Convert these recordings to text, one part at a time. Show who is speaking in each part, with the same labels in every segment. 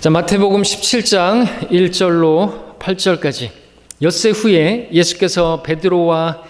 Speaker 1: 자, 마태복음 17장 1절로 8절까지 엿새 후에 예수께서 베드로와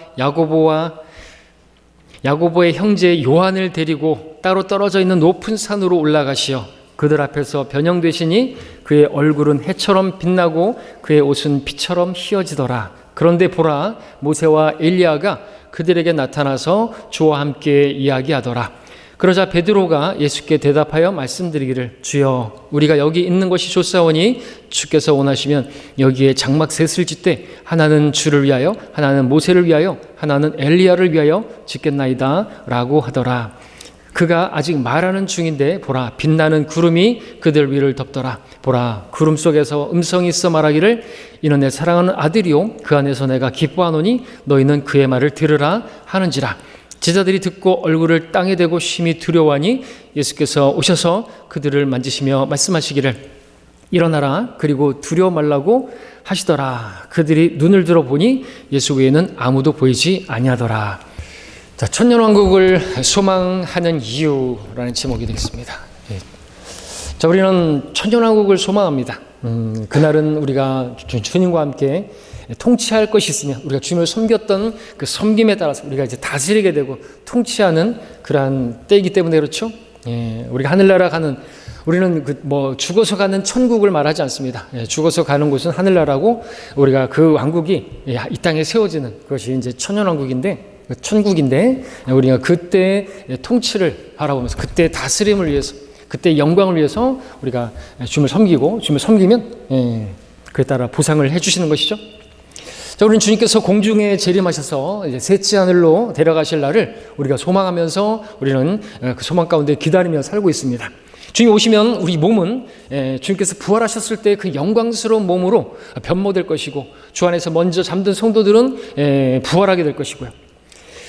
Speaker 1: 야고보의 형제 요한을 데리고 따로 떨어져 있는 높은 산으로 올라가시어 그들 앞에서 변형되시니 그의 얼굴은 해처럼 빛나고 그의 옷은 피처럼 희어지더라. 그런데 보라, 모세와 엘리야가 그들에게 나타나서 주와 함께 이야기하더라. 그러자 베드로가 예수께 대답하여 말씀드리기를, 주여, 우리가 여기 있는 것이 좋사오니 주께서 원하시면 여기에 장막 셋을 짓되 하나는 주를 위하여, 하나는 모세를 위하여, 하나는 엘리야를 위하여 짓겠나이다 라고 하더라. 그가 아직 말하는 중인데 보라, 빛나는 구름이 그들 위를 덮더라. 보라, 구름 속에서 음성이 있어 말하기를, 이는 내 사랑하는 아들이요 그 안에서 내가 기뻐하노니 너희는 그의 말을 들으라 하는지라. 제자들이 듣고 얼굴을 땅에 대고 심히 두려워하니 예수께서 오셔서 그들을 만지시며 말씀하시기를, 일어나라, 그리고 두려워 말라고 하시더라. 그들이 눈을 들어보니 예수 외에는 아무도 보이지 아니하더라. 자, 천년왕국을 소망하는 이유라는 제목이 되겠습니다. 자, 우리는 천년왕국을 소망합니다. 그날은 우리가 주님과 함께 통치할 것이 있으면 우리가 주님을 섬겼던 그 섬김에 따라서 우리가 이제 다스리게 되고 통치하는 그러한 때이기 때문에 그렇죠. 우리가 하늘나라 가는, 우리는 죽어서 가는 천국을 말하지 않습니다. 죽어서 가는 곳은 하늘나라고, 우리가 그 왕국이 이 땅에 세워지는 그것이 이제 천년왕국인데, 천국인데, 우리가 그때 통치를 바라보면서 그때 다스림을 위해서, 그때 영광을 위해서 우리가 주님을 섬기고, 주님을 섬기면 그에 따라 보상을 해주시는 것이죠. 자, 우리는 주님께서 공중에 재림하셔서 이제 셋째 하늘로 데려가실 날을 우리가 소망하면서 우리는 그 소망 가운데 기다리며 살고 있습니다. 주님 오시면 우리 몸은 주님께서 부활하셨을 때 그 영광스러운 몸으로 변모될 것이고, 주 안에서 먼저 잠든 성도들은 부활하게 될 것이고요.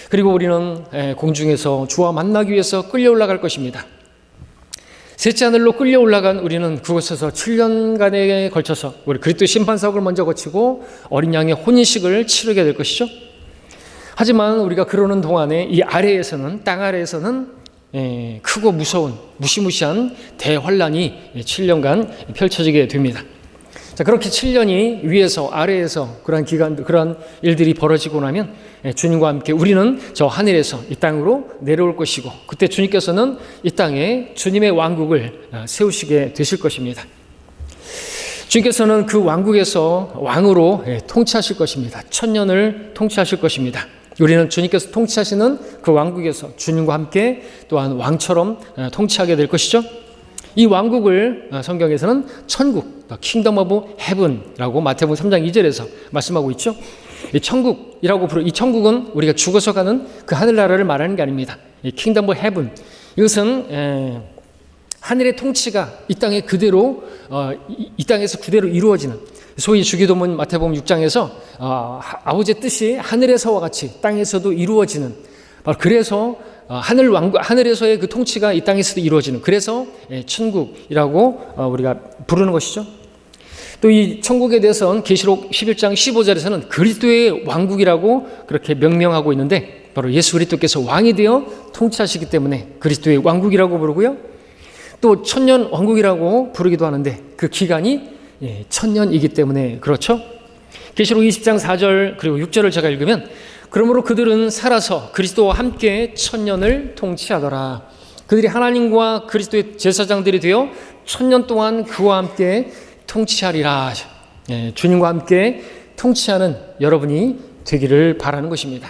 Speaker 1: 그리고 우리는 공중에서 주와 만나기 위해서 끌려 올라갈 것입니다. 셋째 하늘로 끌려 올라간 우리는 그곳에서 7년간에 걸쳐서 우리 그리스도의 심판석을 먼저 거치고 어린 양의 혼인식을 치르게 될 것이죠. 하지만 우리가 그러는 동안에 이 아래에서는, 땅 아래에서는 크고 무서운 무시무시한 대환란이 7년간 펼쳐지게 됩니다. 자, 그렇게 7년이 위에서 아래에서 그러한 일들이 벌어지고 나면 주님과 함께 우리는 저 하늘에서 이 땅으로 내려올 것이고, 그때 주님께서는 이 땅에 주님의 왕국을 세우시게 되실 것입니다. 주님께서는 그 왕국에서 왕으로 통치하실 것입니다. 천년을 통치하실 것입니다. 우리는 주님께서 통치하시는 그 왕국에서 주님과 함께 또한 왕처럼 통치하게 될 것이죠. 이 왕국을 성경에서는 천국, 킹덤 오브 헤븐이라고 마태복음 3장 2절에서 말씀하고 있죠. 이 천국이라고 이 천국은 우리가 죽어서 가는 그 하늘나라를 말하는 게 아닙니다. 이 킹덤 오브 헤븐, 이것은 하늘의 통치가 이 땅에 그대로 이 땅에서 그대로 이루어지는, 소위 주기도문 마태복음 6장에서 아버지의 뜻이 하늘에서와 같이 땅에서도 이루어지는, 바로 그래서 하늘에서의 그 통치가 이 땅에서도 이루어지는, 그래서 천국이라고 우리가 부르는 것이죠. 또 이 천국에 대해서는 계시록 11장 15절에서는 그리스도의 왕국이라고 그렇게 명명하고 있는데, 바로 예수 그리스도께서 왕이 되어 통치하시기 때문에 그리스도의 왕국이라고 부르고요. 또 천년 왕국이라고 부르기도 하는데 그 기간이 천년이기 때문에 그렇죠. 계시록 20장 4절 그리고 6절을 제가 읽으면, 그러므로 그들은 살아서 그리스도와 함께 천년을 통치하더라. 그들이 하나님과 그리스도의 제사장들이 되어 천년 동안 그와 함께 통치하리라. 주님과 함께 통치하는 여러분이 되기를 바라는 것입니다.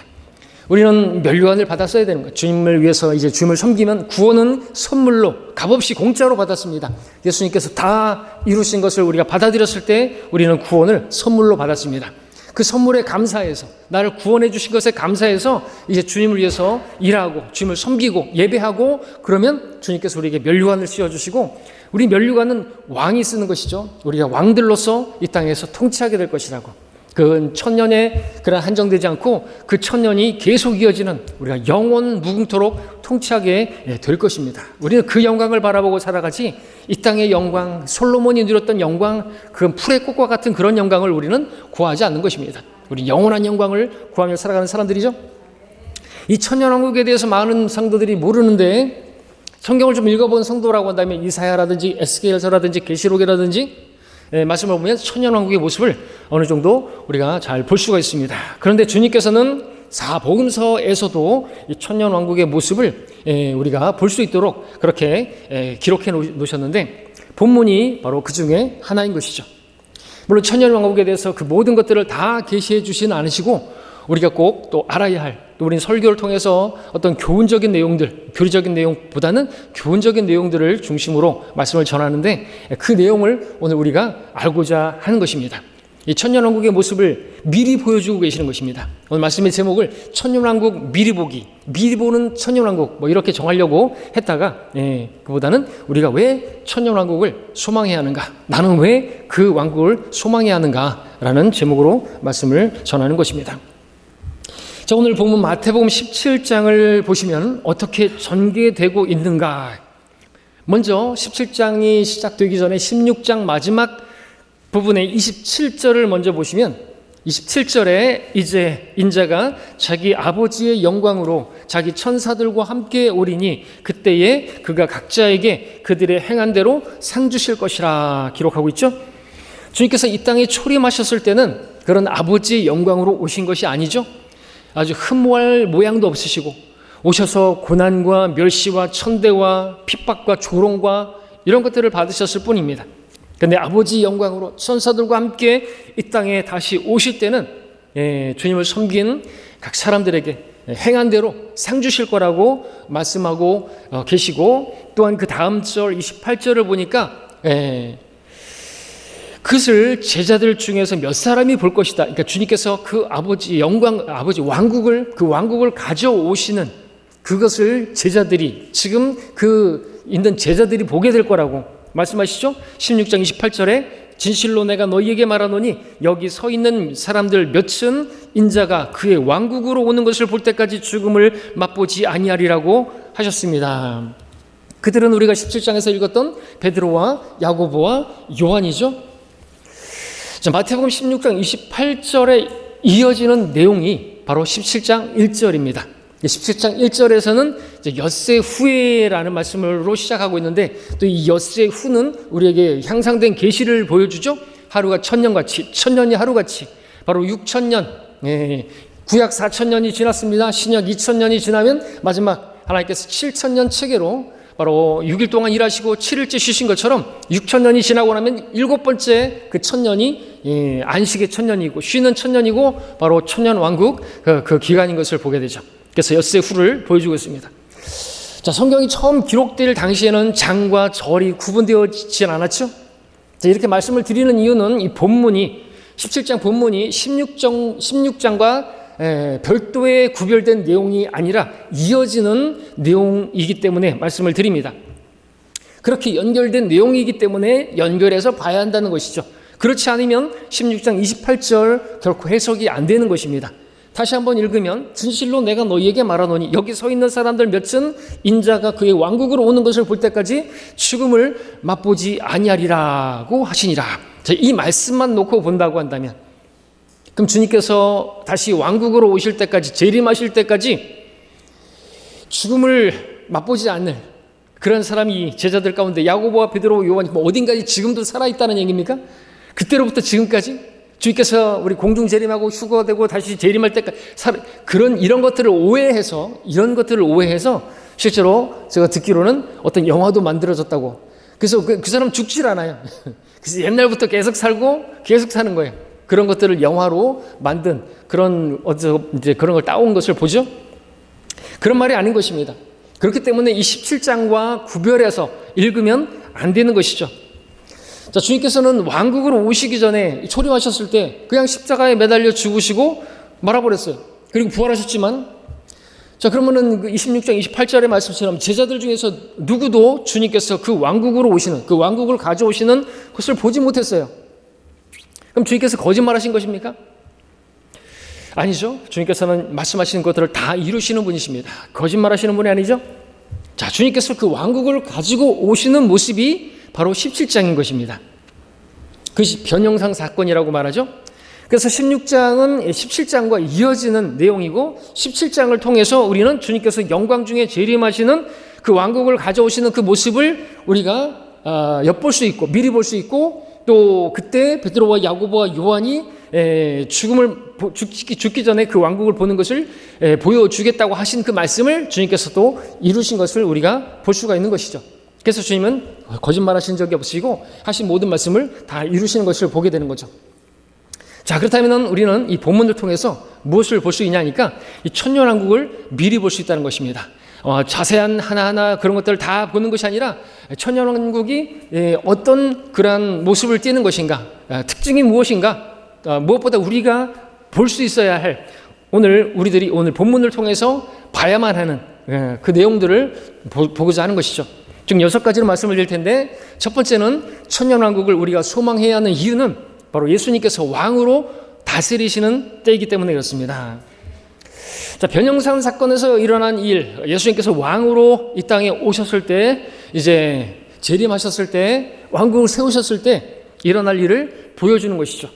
Speaker 1: 우리는 면류관을 받았어야 되는 거예요. 주님을 위해서 이제 주님을 섬기면 구원은 선물로 값없이 공짜로 받았습니다. 예수님께서 다 이루신 것을 우리가 받아들였을 때 우리는 구원을 선물로 받았습니다. 그 선물에 감사해서, 나를 구원해 주신 것에 감사해서 이제 주님을 위해서 일하고 주님을 섬기고 예배하고, 그러면 주님께서 우리에게 면류관을 씌워주시고, 우리 면류관은 왕이 쓰는 것이죠. 우리가 왕들로서 이 땅에서 통치하게 될 것이라고. 그건 천년에 그런 한정되지 않고 그 천년이 계속 이어지는, 우리가 영원 무궁토록 통치하게 될 것입니다. 우리는 그 영광을 바라보고 살아가지, 이 땅의 영광, 솔로몬이 누렸던 영광, 그 풀의 꽃과 같은 그런 영광을 우리는 구하지 않는 것입니다. 우리 영원한 영광을 구하며 살아가는 사람들이죠. 이 천년왕국에 대해서 많은 성도들이 모르는데, 성경을 좀 읽어본 성도라고 한다면 이사야라든지 에스겔서라든지 계시록이라든지 말씀을 보면 천년왕국의 모습을 어느 정도 우리가 잘 볼 수가 있습니다. 그런데 주님께서는 사복음서에서도 이 천년왕국의 모습을 우리가 볼 수 있도록 그렇게 기록해 놓으셨는데 본문이 바로 그 중에 하나인 것이죠. 물론 천년왕국에 대해서 그 모든 것들을 다 계시해 주시는 않으시고 우리가 꼭 또 알아야 할, 또 우리는 설교를 통해서 어떤 교훈적인 내용들, 교리적인 내용보다는 교훈적인 내용들을 중심으로 말씀을 전하는데 그 내용을 오늘 우리가 알고자 하는 것입니다. 이 천년왕국의 모습을 미리 보여주고 계시는 것입니다. 오늘 말씀의 제목을 천년왕국 미리 보기, 미리 보는 천년왕국 뭐 이렇게 정하려고 했다가 그보다는 우리가 왜 천년왕국을 소망해야 하는가, 나는 왜 그 왕국을 소망해야 하는가라는 제목으로 말씀을 전하는 것입니다. 자, 오늘 본문 마태복음 17장을 보시면 어떻게 전개되고 있는가. 먼저 17장이 시작되기 전에 16장 마지막 부분의 27절을 먼저 보시면 27절에 이제 인자가 자기 아버지의 영광으로 자기 천사들과 함께 오리니 그때에 그가 각자에게 그들의 행한 대로 상 주실 것이라 기록하고 있죠. 주님께서 이 땅에 초림하셨을 때는 그런 아버지의 영광으로 오신 것이 아니죠. 아주 흠모할 모양도 없으시고 오셔서 고난과 멸시와 천대와 핍박과 조롱과 이런 것들을 받으셨을 뿐입니다. 그런데 아버지 영광으로 천사들과 함께 이 땅에 다시 오실 때는 주님을 섬긴 각 사람들에게 행한 대로 상 주실 거라고 말씀하고 계시고, 또한 그 다음 절 28절을 보니까 그것을 제자들 중에서 몇 사람이 볼 것이다. 그러니까 주님께서 그 아버지 영광, 아버지 왕국을, 그 왕국을 가져오시는 그것을 제자들이, 지금 그 있는 제자들이 보게 될 거라고 말씀하시죠. 16장 28절에 진실로 내가 너희에게 말하노니 여기 서 있는 사람들 몇은 인자가 그의 왕국으로 오는 것을 볼 때까지 죽음을 맛보지 아니하리라고 하셨습니다. 그들은 우리가 17장에서 읽었던 베드로와 야고보와 요한이죠. 자, 마태복음 16장 28절에 이어지는 내용이 바로 17장 1절입니다. 17장 1절에서는 이제 엿새 후에라는 말씀으로 시작하고 있는데, 또 이 엿새 후는 우리에게 향상된 계시를 보여주죠. 하루가 천년같이, 천년이 하루같이, 바로 6천년, 구약 4천년이 지났습니다. 신약 2천년이 지나면 마지막 하나님께서 7천년 체계로 바로 6일 동안 일하시고 7일째 쉬신 것처럼 6천년이 지나고 나면 7번째 그 천년이 안식의 천년이고 쉬는 천년이고 바로 천년왕국 그 기간인 것을 보게 되죠. 그래서 엿새 후를 보여주고 있습니다. 자, 성경이 처음 기록될 당시에는 장과 절이 구분되어지진 않았죠. 자, 이렇게 말씀을 드리는 이유는 이 본문이 17장 본문이 16장과 별도의 구별된 내용이 아니라 이어지는 내용이기 때문에 말씀을 드립니다. 그렇게 연결된 내용이기 때문에 연결해서 봐야 한다는 것이죠. 그렇지 않으면 16장 28절 결코 해석이 안 되는 것입니다. 다시 한번 읽으면 진실로 내가 너희에게 말하노니 여기 서 있는 사람들 몇은 인자가 그의 왕국으로 오는 것을 볼 때까지 죽음을 맛보지 아니하리라고 하시니라. 자, 이 말씀만 놓고 본다고 한다면, 그럼 주님께서 다시 왕국으로 오실 때까지, 재림하실 때까지 죽음을 맛보지 않는 그런 사람이 제자들 가운데 야고보와 베드로, 요한이 어딘가에 지금도 살아있다는 얘기입니까? 그때로부터 지금까지 주님께서 우리 공중 재림하고 휴거되고 다시 재림할 때까지 이런 것들을 오해해서 실제로 제가 듣기로는 어떤 영화도 만들어졌다고. 그래서 그 사람 죽질 않아요. 그래서 옛날부터 계속 살고 계속 사는 거예요. 그런 것들을 영화로 만든 그런 이제 그런 걸 따온 것을 보죠. 그런 말이 아닌 것입니다. 그렇기 때문에 이 17장과 구별해서 읽으면 안 되는 것이죠. 자, 주님께서는 왕국으로 오시기 전에 초림하셨을 때 그냥 십자가에 매달려 죽으시고 말아버렸어요. 그리고 부활하셨지만, 자, 그러면은 26장 28절의 말씀처럼 제자들 중에서 누구도 주님께서 그 왕국으로 오시는, 그 왕국을 가져오시는 것을 보지 못했어요. 그럼 주님께서 거짓말하신 것입니까? 아니죠. 주님께서는 말씀하시는 것들을 다 이루시는 분이십니다. 거짓말하시는 분이 아니죠. 자, 주님께서 그 왕국을 가지고 오시는 모습이 바로 17장인 것입니다. 그것이 변형상 사건이라고 말하죠. 그래서 16장은 17장과 이어지는 내용이고 17장을 통해서 우리는 주님께서 영광 중에 재림하시는 그 왕국을 가져오시는 그 모습을 우리가 엿볼 수 있고 미리 볼 수 있고, 또 그때 베드로와 야고보와 요한이 죽기 전에 그 왕국을 보는 것을 보여주겠다고 하신 그 말씀을 주님께서도 이루신 것을 우리가 볼 수가 있는 것이죠. 그래서 주님은 거짓말하신 적이 없으시고 하신 모든 말씀을 다 이루시는 것을 보게 되는 거죠. 자, 그렇다면 우리는 이 본문을 통해서 무엇을 볼 수 있냐니까 이 천년왕국을 미리 볼 수 있다는 것입니다. 자세한 하나하나 그런 것들을 다 보는 것이 아니라 천년왕국이 어떤 그러한 모습을 띠는 것인가, 특징이 무엇인가, 무엇보다 우리가 볼 수 있어야 할, 우리들이 오늘 본문을 통해서 봐야만 하는 그 내용들을 보고자 하는 것이죠. 즉 6가지로 말씀을 드릴 텐데, 첫 번째는 천년왕국을 우리가 소망해야 하는 이유는 바로 예수님께서 왕으로 다스리시는 때이기 때문에 그렇습니다. 자, 변형산 사건에서 일어난 일, 예수님께서 왕으로 이 땅에 오셨을 때, 이제 재림하셨을 때, 왕국을 세우셨을 때 일어날 일을 보여주는 것이죠.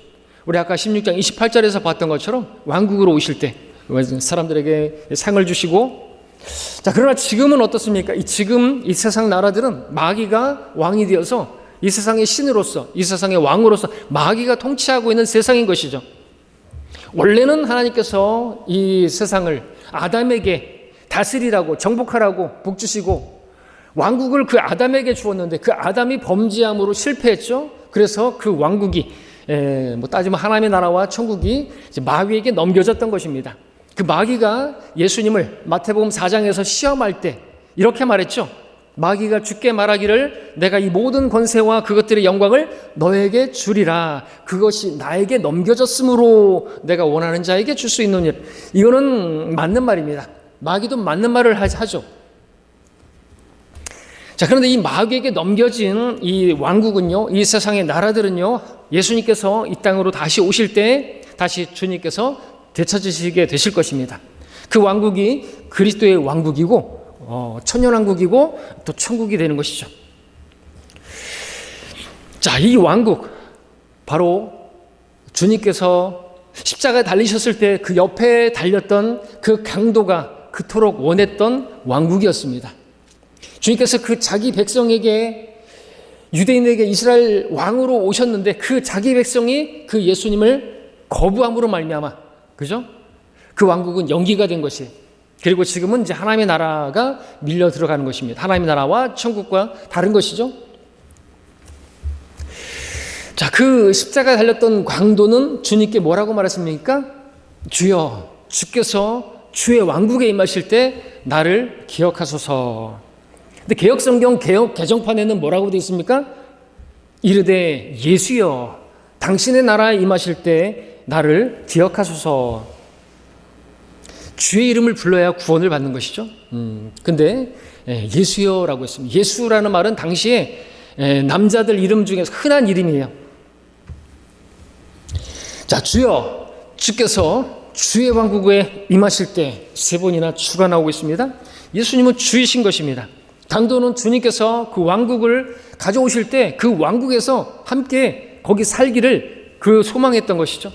Speaker 1: 우리 아까 16장 28절에서 봤던 것처럼 왕국으로 오실 때 사람들에게 상을 주시고, 자, 그러나 지금은 어떻습니까? 지금 이 세상 나라들은 마귀가 왕이 되어서 이 세상의 신으로서, 이 세상의 왕으로서 마귀가 통치하고 있는 세상인 것이죠. 원래는 하나님께서 이 세상을 아담에게 다스리라고, 정복하라고 복 주시고 왕국을 그 아담에게 주었는데, 그 아담이 범죄함으로 실패했죠. 그래서 그 왕국이 따지면 하나님의 나라와 천국이 이제 마귀에게 넘겨졌던 것입니다. 그 마귀가 예수님을 마태복음 4장에서 시험할 때 이렇게 말했죠. 마귀가 주께 말하기를 내가 이 모든 권세와 그것들의 영광을 너에게 주리라. 그것이 나에게 넘겨졌으므로 내가 원하는 자에게 줄 수 있느니라. 이거는 맞는 말입니다. 마귀도 맞는 말을 하죠. 자, 그런데 이 마귀에게 넘겨진 이 왕국은요, 이 세상의 나라들은요, 예수님께서 이 땅으로 다시 오실 때 다시 주님께서 되찾으시게 되실 것입니다. 그 왕국이 그리스도의 왕국이고 천년왕국이고 또 천국이 되는 것이죠. 자, 이 왕국 바로 주님께서 십자가에 달리셨을 때 그 옆에 달렸던 그 강도가 그토록 원했던 왕국이었습니다. 주님께서 그 자기 백성에게, 유대인에게 이스라엘 왕으로 오셨는데 그 자기 백성이 그 예수님을 거부함으로 말미암아, 그죠? 그 왕국은 연기가 된 것이에요. 그리고 지금은 이제 하나님의 나라가 밀려 들어가는 것입니다. 하나님의 나라와 천국과 다른 것이죠. 자, 그 십자가에 달렸던 강도는 주님께 뭐라고 말했습니까? 주여, 주께서 주의 왕국에 임하실 때 나를 기억하소서. 근데 개혁성경 개혁 개정판에는 뭐라고 되어 있습니까? 이르되 예수여, 당신의 나라에 임하실 때 나를 기억하소서. 주의 이름을 불러야 구원을 받는 것이죠. 근데 예수여라고 했습니다. 예수라는 말은 당시에 남자들 이름 중에서 흔한 이름이에요. 자, 주여, 주께서 주의 왕국에 임하실 때 세 번이나 주가 나오고 있습니다. 예수님은 주이신 것입니다. 강도는 주님께서 그 왕국을 가져오실 때 그 왕국에서 함께 거기 살기를 그 소망했던 것이죠.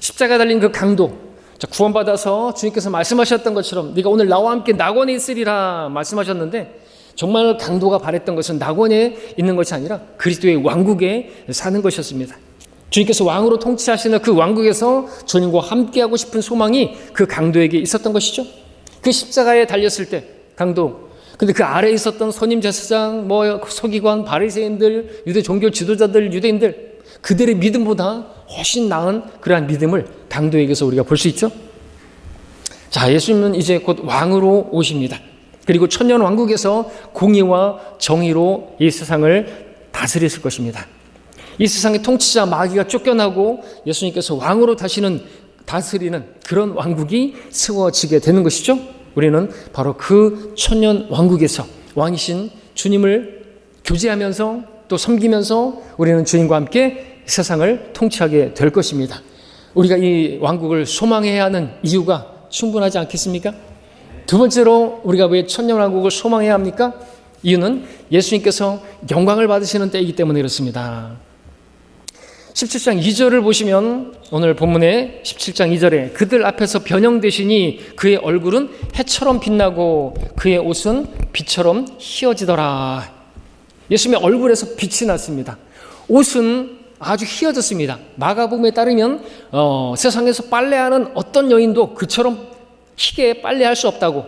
Speaker 1: 십자가에 달린 그 강도, 자, 구원받아서 주님께서 말씀하셨던 것처럼 네가 오늘 나와 함께 낙원에 있으리라 말씀하셨는데, 정말 강도가 바랬던 것은 낙원에 있는 것이 아니라 그리스도의 왕국에 사는 것이었습니다. 주님께서 왕으로 통치하시는 그 왕국에서 주님과 함께하고 싶은 소망이 그 강도에게 있었던 것이죠. 그 십자가에 달렸을 때 강도, 근데 그 아래에 있었던 선임 제사장, 서기관, 바리새인들, 유대 종교 지도자들, 유대인들, 그들의 믿음보다 훨씬 나은 그러한 믿음을 강도에게서 우리가 볼 수 있죠. 자, 예수님은 이제 곧 왕으로 오십니다. 그리고 천년 왕국에서 공의와 정의로 이 세상을 다스리실 것입니다. 이 세상의 통치자 마귀가 쫓겨나고 예수님께서 왕으로 다스리는 그런 왕국이 세워지게 되는 것이죠. 우리는 바로 그 천년 왕국에서 왕이신 주님을 교제하면서 또 섬기면서 우리는 주님과 함께 세상을 통치하게 될 것입니다. 우리가 이 왕국을 소망해야 하는 이유가 충분하지 않겠습니까? 두 번째로 우리가 왜 천년왕국을 소망해야 합니까? 이유는 예수님께서 영광을 받으시는 때이기 때문에 그렇습니다. 17장 2절을 보시면 오늘 본문의 17장 2절에 그들 앞에서 변형되시니 그의 얼굴은 해처럼 빛나고 그의 옷은 빛처럼 희어지더라. 예수님의 얼굴에서 빛이 났습니다. 옷은 아주 희어졌습니다. 마가복음에 따르면 세상에서 빨래하는 어떤 여인도 그처럼 희게 빨래할 수 없다고,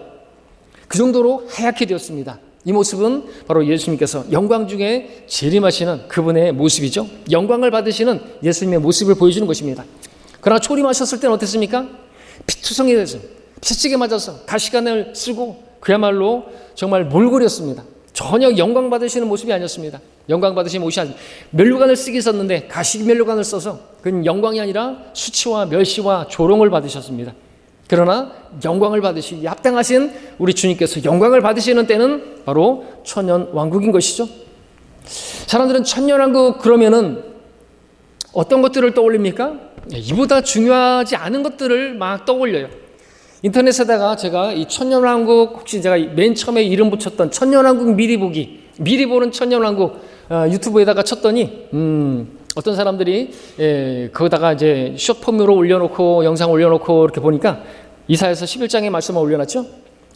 Speaker 1: 그 정도로 하얗게 되었습니다. 이 모습은 바로 예수님께서 영광 중에 재림하시는 그분의 모습이죠. 영광을 받으시는 예수님의 모습을 보여주는 것입니다. 그러나 초림하셨을 때는 어땠습니까? 피투성이 돼서 피치게 맞아서 가시관을 쓰고 그야말로 정말 몰골이었습니다. 전혀 영광 받으시는 모습이 아니었습니다. 영광 받으시는 모습이 아니었습니다. 멸류관을 쓰기 있었는데 가시 멸류관을 써서 그건 영광이 아니라 수치와 멸시와 조롱을 받으셨습니다. 그러나 영광을 받으시기 합당하신 우리 주님께서 영광을 받으시는 때는 바로 천년왕국인 것이죠. 사람들은 천년왕국 그러면은 어떤 것들을 떠올립니까? 이보다 중요하지 않은 것들을 막 떠올려요. 인터넷에다가 제가 이 천년왕국, 혹시 제가 맨 처음에 이름 붙였던 천년왕국 미리 보기, 미리 보는 천년왕국 유튜브에다가 쳤더니 어떤 사람들이 거기다가 이제 숏폼으로 올려놓고 영상 올려놓고 이렇게 보니까 이사야서 11장의 말씀을 올려놨죠.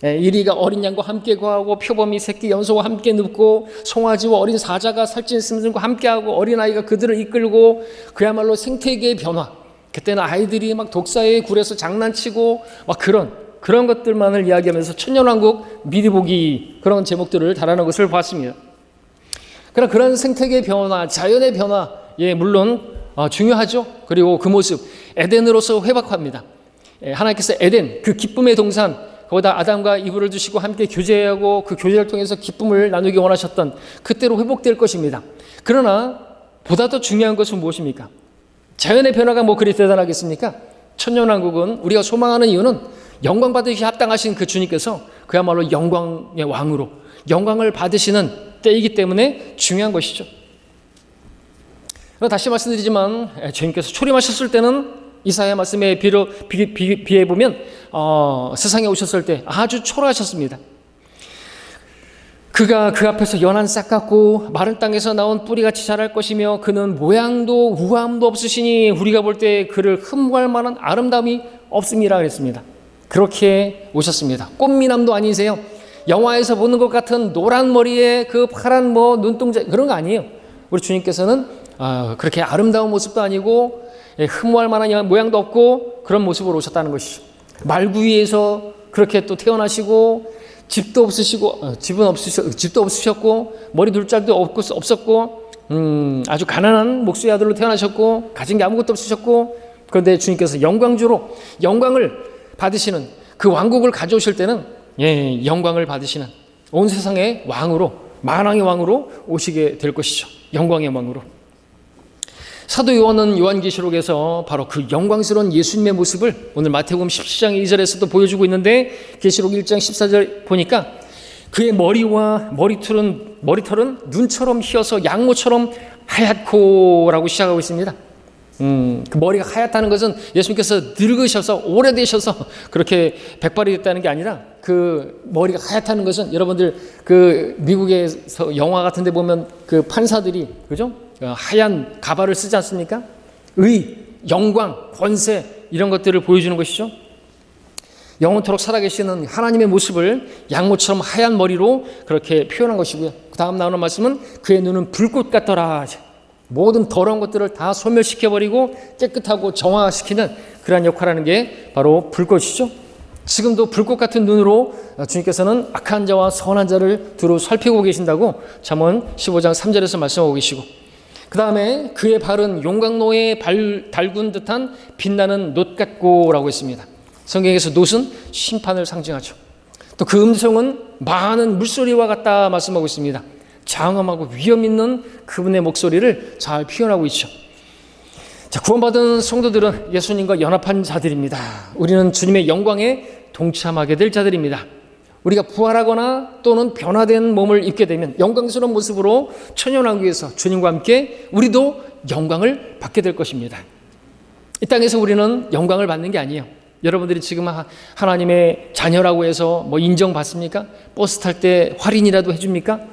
Speaker 1: 이리가 어린 양과 함께 거하고 표범이 새끼 염소와 함께 눕고 송아지와 어린 사자가 살찐 짐승과 함께하고 어린아이가 그들을 이끌고, 그야말로 생태계의 변화. 그때는 아이들이 막 독사에 굴에서 장난치고 막 그런 것들만을 이야기하면서 천년왕국 미리 보기, 그런 제목들을 달아놓은 것을 봤습니다. 그러나 그런 생태계의 변화, 자연의 변화, 물론 중요하죠. 그리고 그 모습 에덴으로서 회복합니다. 하나님께서 에덴, 그 기쁨의 동산, 거기다 아담과 이브를 두시고 함께 교제하고 그 교제를 통해서 기쁨을 나누기 원하셨던 그때로 회복될 것입니다. 그러나 보다 더 중요한 것은 무엇입니까? 자연의 변화가 뭐 그리 대단하겠습니까? 천년왕국은 우리가 소망하는 이유는 영광 받으시 합당하신 그 주님께서 그야말로 영광의 왕으로 영광을 받으시는 때이기 때문에 중요한 것이죠. 다시 말씀드리지만 주님께서 초림하셨을 때는 이사야 말씀에 비해 보면 세상에 오셨을 때 아주 초라하셨습니다. 그가 그 앞에서 연한 싹 같고 마른 땅에서 나온 뿌리같이 자랄 것이며 그는 모양도 우아함도 없으시니 우리가 볼 때 그를 흠모할 만한 아름다움이 없음이라 그랬습니다. 그렇게 오셨습니다. 꽃미남도 아니세요. 영화에서 보는 것 같은 노란 머리에 그 파란 눈동자 그런 거 아니에요. 우리 주님께서는 그렇게 아름다운 모습도 아니고 흠모할 만한 모양도 없고 그런 모습으로 오셨다는 것이죠. 말구 위에서 그렇게 또 태어나시고 집도 없으시고 집도 없으셨고 머리 둘 짤도 없었고 아주 가난한 목수의 아들로 태어나셨고 가진 게 아무것도 없으셨고, 그런데 주님께서 영광주로 영광을 받으시는 그 왕국을 가져오실 때는 영광을 받으시는 온 세상의 왕으로, 만왕의 왕으로 오시게 될 것이죠. 영광의 왕으로. 사도 요한은 요한계시록에서 바로 그 영광스러운 예수님의 모습을 오늘 마태복음 17장 2절에서도 보여주고 있는데, 계시록 1장 14절 보니까 그의 머리와 머리털은 눈처럼 희어서 양모처럼 하얗고 라고 시작하고 있습니다. 그 머리가 하얗다는 것은 예수님께서 늙으셔서 오래되셔서 그렇게 백발이 됐다는 게 아니라, 그 머리가 하얗다는 것은 여러분들 그 미국에서 영화 같은 데 보면 그 판사들이 그죠? 하얀 가발을 쓰지 않습니까? 의, 영광, 권세 이런 것들을 보여주는 것이죠. 영원토록 살아계시는 하나님의 모습을 양모처럼 하얀 머리로 그렇게 표현한 것이고요. 그 다음 나오는 말씀은 그의 눈은 불꽃 같더라. 모든 더러운 것들을 다 소멸시켜버리고 깨끗하고 정화시키는 그러한 역할을 하는 게 바로 불꽃이죠. 지금도 불꽃 같은 눈으로 주님께서는 악한 자와 선한 자를 두루 살피고 계신다고 잠언 15장 3절에서 말씀하고 계시고, 그 다음에 그의 발은 용광로에 달군 듯한 빛나는 놋 같고 라고 했습니다. 성경에서 놋은 심판을 상징하죠. 또 그 음성은 많은 물소리와 같다 말씀하고 있습니다. 장엄하고 위험 있는 그분의 목소리를 잘 표현하고 있죠. 자, 구원받은 성도들은 예수님과 연합한 자들입니다. 우리는 주님의 영광에 동참하게 될 자들입니다. 우리가 부활하거나 또는 변화된 몸을 입게 되면 영광스러운 모습으로 천년왕국에서 주님과 함께 우리도 영광을 받게 될 것입니다. 이 땅에서 우리는 영광을 받는 게 아니에요. 여러분들이 지금 하나님의 자녀라고 해서 인정받습니까? 버스 탈 때 할인이라도 해줍니까?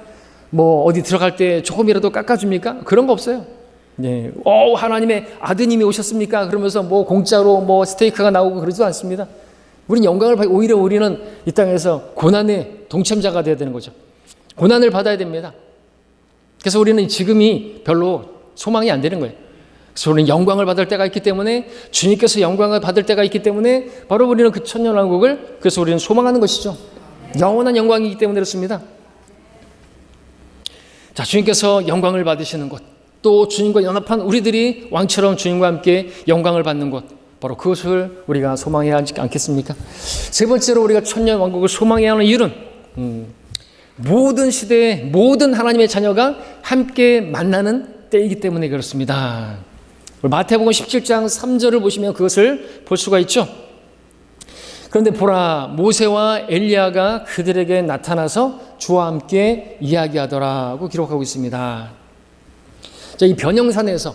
Speaker 1: 어디 들어갈 때 조금이라도 깎아줍니까? 그런 거 없어요. 네, 하나님의 아드님이 오셨습니까? 그러면서 뭐 공짜로 뭐 스테이크가 나오고 그러지도 않습니다. 우리는 영광을 받고 오히려 우리는 이 땅에서 고난의 동참자가 되어야 되는 거죠. 고난을 받아야 됩니다. 그래서 우리는 지금이 별로 소망이 안 되는 거예요. 그래서 우리는 영광을 받을 때가 있기 때문에, 주님께서 영광을 받을 때가 있기 때문에 바로 우리는 그 천년왕국을, 그래서 우리는 소망하는 것이죠. 영원한 영광이기 때문에 그렇습니다. 자, 주님께서 영광을 받으시는 곳, 또 주님과 연합한 우리들이 왕처럼 주님과 함께 영광을 받는 곳, 바로 그것을 우리가 소망해야 하지 않겠습니까? 세 번째로 우리가 천년왕국을 소망해야 하는 이유는 모든 시대에 모든 하나님의 자녀가 함께 만나는 때이기 때문에 그렇습니다. 마태복음 17장 3절을 보시면 그것을 볼 수가 있죠. 그런데 보라, 모세와 엘리야가 그들에게 나타나서 주와 함께 이야기하더라고 기록하고 있습니다. 자, 이 변형산에서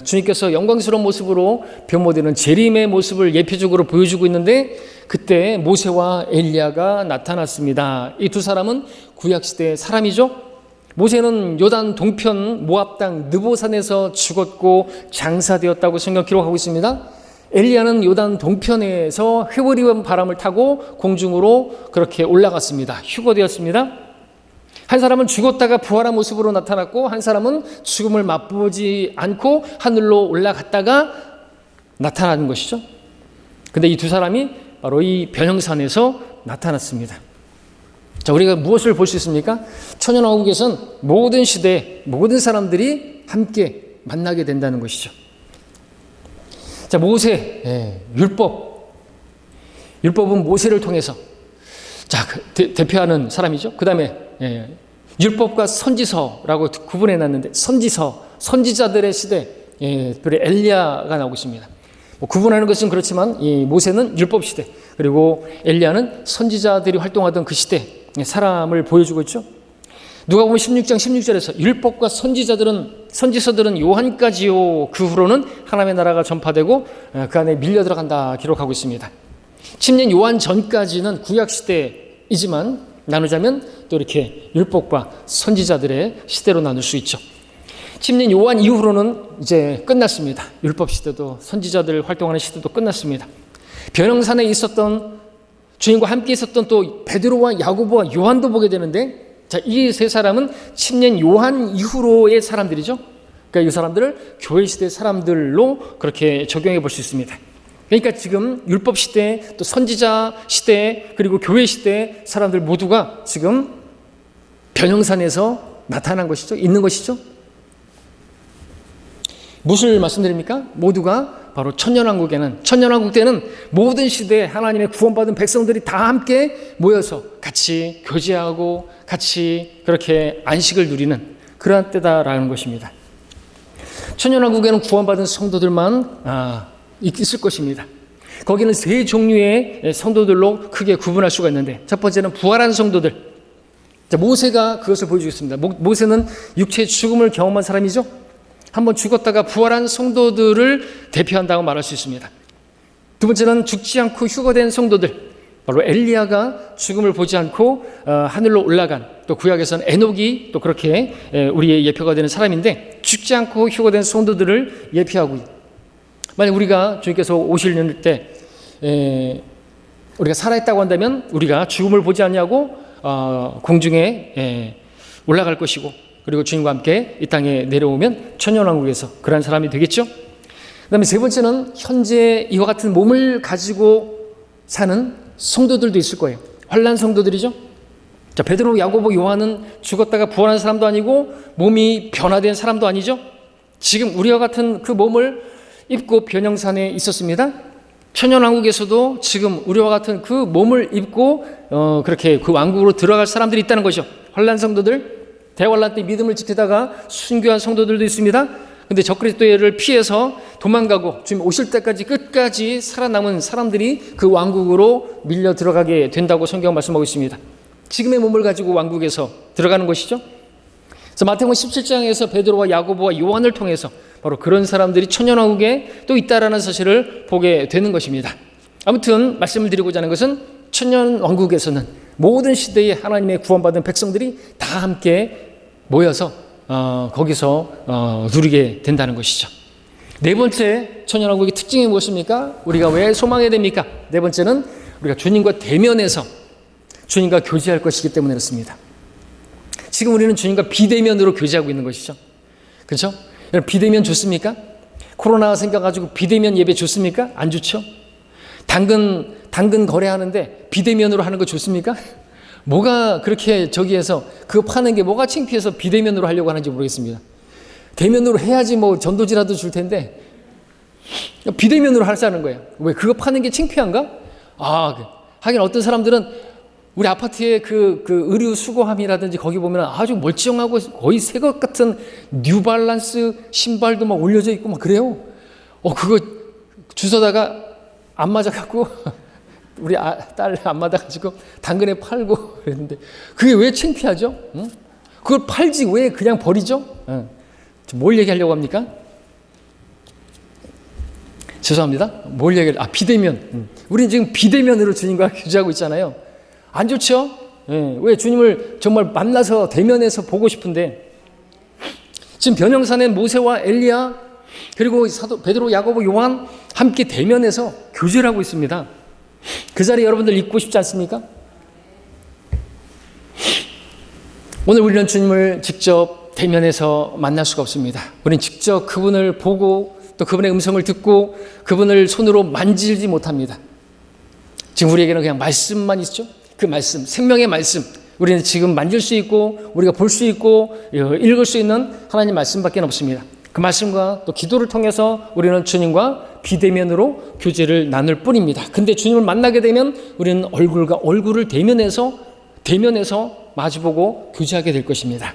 Speaker 1: 주님께서 영광스러운 모습으로 변모되는 재림의 모습을 예표적으로 보여주고 있는데, 그때 모세와 엘리야가 나타났습니다. 이 두 사람은 구약시대의 사람이죠. 모세는 요단 동편 모압 땅 느보산에서 죽었고 장사되었다고 성경 기록하고 있습니다. 엘리야는 요단 동편에서 회오리온 바람을 타고 공중으로 그렇게 올라갔습니다. 휴거되었습니다. 한 사람은 죽었다가 부활한 모습으로 나타났고, 한 사람은 죽음을 맛보지 않고 하늘로 올라갔다가 나타나는 것이죠. 근데 이 두 사람이 바로 이 변형산에서 나타났습니다. 자, 우리가 무엇을 볼 수 있습니까? 천년왕국에선 모든 시대, 모든 사람들이 함께 만나게 된다는 것이죠. 자, 모세, 율법은 모세를 통해서, 자, 대표하는 사람이죠. 그 다음에 율법과 선지서라고 구분해 놨는데, 선지자들의 시대, 특별히 엘리야가 나오고 있습니다. 구분하는 것은 그렇지만 이 모세는 율법 시대, 그리고 엘리야는 선지자들이 활동하던 그 시대 사람을 보여주고 있죠. 누가복음 16장 16절에서 율법과 선지서들은 요한까지요, 그 후로는 하나님의 나라가 전파되고 그 안에 밀려 들어간다 기록하고 있습니다. 침례 요한 전까지는 구약 시대이지만 나누자면 또 이렇게 율법과 선지자들의 시대로 나눌 수 있죠. 침례 요한 이후로는 이제 끝났습니다. 율법 시대도 선지자들 활동하는 시대도 끝났습니다. 변형산에 있었던 주님과 함께 있었던 또 베드로와 야고보와 요한도 보게 되는데, 자, 이 세 사람은 침례 요한 이후로의 사람들이죠. 그러니까 이 사람들을 교회 시대 사람들로 그렇게 적용해 볼 수 있습니다. 그러니까 지금 율법 시대, 또 선지자 시대, 그리고 교회 시대 사람들 모두가 지금 변형산에서 나타난 것이죠. 있는 것이죠. 무엇을 말씀드립니까? 모두가 바로 천년왕국 때는 모든 시대에 하나님의 구원받은 백성들이 다 함께 모여서 같이 교제하고 같이 그렇게 안식을 누리는 그러한 때다라는 것입니다. 천년왕국에는 구원받은 성도들만 있을 것입니다. 거기는 세 종류의 성도들로 크게 구분할 수가 있는데, 첫 번째는 부활한 성도들. 자, 모세가 그것을 보여주겠습니다. 모세는 육체의 죽음을 경험한 사람이죠. 한번 죽었다가 부활한 성도들을 대표한다고 말할 수 있습니다. 두 번째는 죽지 않고 휴거된 성도들, 바로 엘리야가 죽음을 보지 않고 하늘로 올라간, 또 구약에서는 에녹이 또 그렇게 우리의 예표가 되는 사람인데, 죽지 않고 휴거된 성도들을 예표하고, 만약 우리가 주님께서 오실 때 우리가 살아있다고 한다면 우리가 죽음을 보지 않냐고 공중에 올라갈 것이고, 그리고 주님과 함께 이 땅에 내려오면 천년왕국에서 그러한 사람이 되겠죠. 그 다음에 세 번째는 현재 이와 같은 몸을 가지고 사는 성도들도 있을 거예요. 환난 성도들이죠. 자, 베드로, 야고보, 요한은 죽었다가 부활한 사람도 아니고 몸이 변화된 사람도 아니죠. 지금 우리와 같은 그 몸을 입고 변형산에 있었습니다. 천년왕국에서도 지금 우리와 같은 그 몸을 입고 그렇게 그 왕국으로 들어갈 사람들이 있다는 것이죠. 환난 성도들, 대환란 때 믿음을 지키다가 순교한 성도들도 있습니다. 근데 적그리스도를 피해서 도망가고 주님 오실 때까지 끝까지 살아남은 사람들이 그 왕국으로 밀려 들어가게 된다고 성경 말씀하고 있습니다. 지금의 몸을 가지고 왕국에서 들어가는 것이죠. 그래서 마태복음 17장에서 베드로와 야고보와 요한을 통해서 바로 그런 사람들이 천년왕국에 또 있다라는 사실을 보게 되는 것입니다. 아무튼 말씀을 드리고자 하는 것은 천년왕국에서는 모든 시대에 하나님의 구원받은 백성들이 다 함께 모여서 거기서 누리게 된다는 것이죠. 네 번째 천연왕국의 특징이 무엇입니까? 우리가 왜 소망해야 됩니까? 네 번째는 우리가 주님과 대면해서 주님과 교제할 것이기 때문에 그렇습니다. 지금 우리는 주님과 비대면으로 교제하고 있는 것이죠. 그렇죠? 여러분, 비대면 좋습니까? 코로나가 생겨가지고 비대면 예배 좋습니까? 안 좋죠? 당근 거래하는데 비대면으로 하는 거 좋습니까? 뭐가 그렇게 저기에서 그거 파는 게 뭐가 창피해서 비대면으로 하려고 하는지 모르겠습니다. 대면으로 해야지 뭐 전도지라도 줄 텐데 비대면으로 하자는 거예요. 왜? 그거 파는 게 창피한가? 하긴 어떤 사람들은 우리 아파트에 그 의류 수거함이라든지 거기 보면 아주 멀쩡하고 거의 새 것 같은 뉴발란스 신발도 막 올려져 있고 막 그래요. 그거 주워다가 안 맞아갖고 우리 딸 안 맞아가지고 당근에 팔고 그랬는데 그게 왜 창피하죠? 응? 그걸 팔지 왜 그냥 버리죠? 뭘 얘기하려고 합니까? 죄송합니다. 뭘 얘기하려고? 비대면. 우리는 지금 비대면으로 주님과 교제하고 있잖아요. 안 좋죠? 왜 주님을 정말 만나서 대면해서 보고 싶은데 지금 변형산에 모세와 엘리야 그리고 사도 베드로, 야고보, 요한 함께 대면해서 교제를 하고 있습니다. 그 자리 여러분들 있고 싶지 않습니까? 오늘 우리는 주님을 직접 대면해서 만날 수가 없습니다. 우리는 직접 그분을 보고 또 그분의 음성을 듣고 그분을 손으로 만지지 못합니다. 지금 우리에게는 그냥 말씀만 있죠. 그 말씀, 생명의 말씀, 우리는 지금 만질 수 있고 우리가 볼 수 있고 읽을 수 있는 하나님 말씀밖에 없습니다. 그 말씀과 또 기도를 통해서 우리는 주님과 비대면으로 교제를 나눌 뿐입니다. 근데 주님을 만나게 되면 우리는 얼굴과 얼굴을 대면해서 마주보고 교제하게 될 것입니다.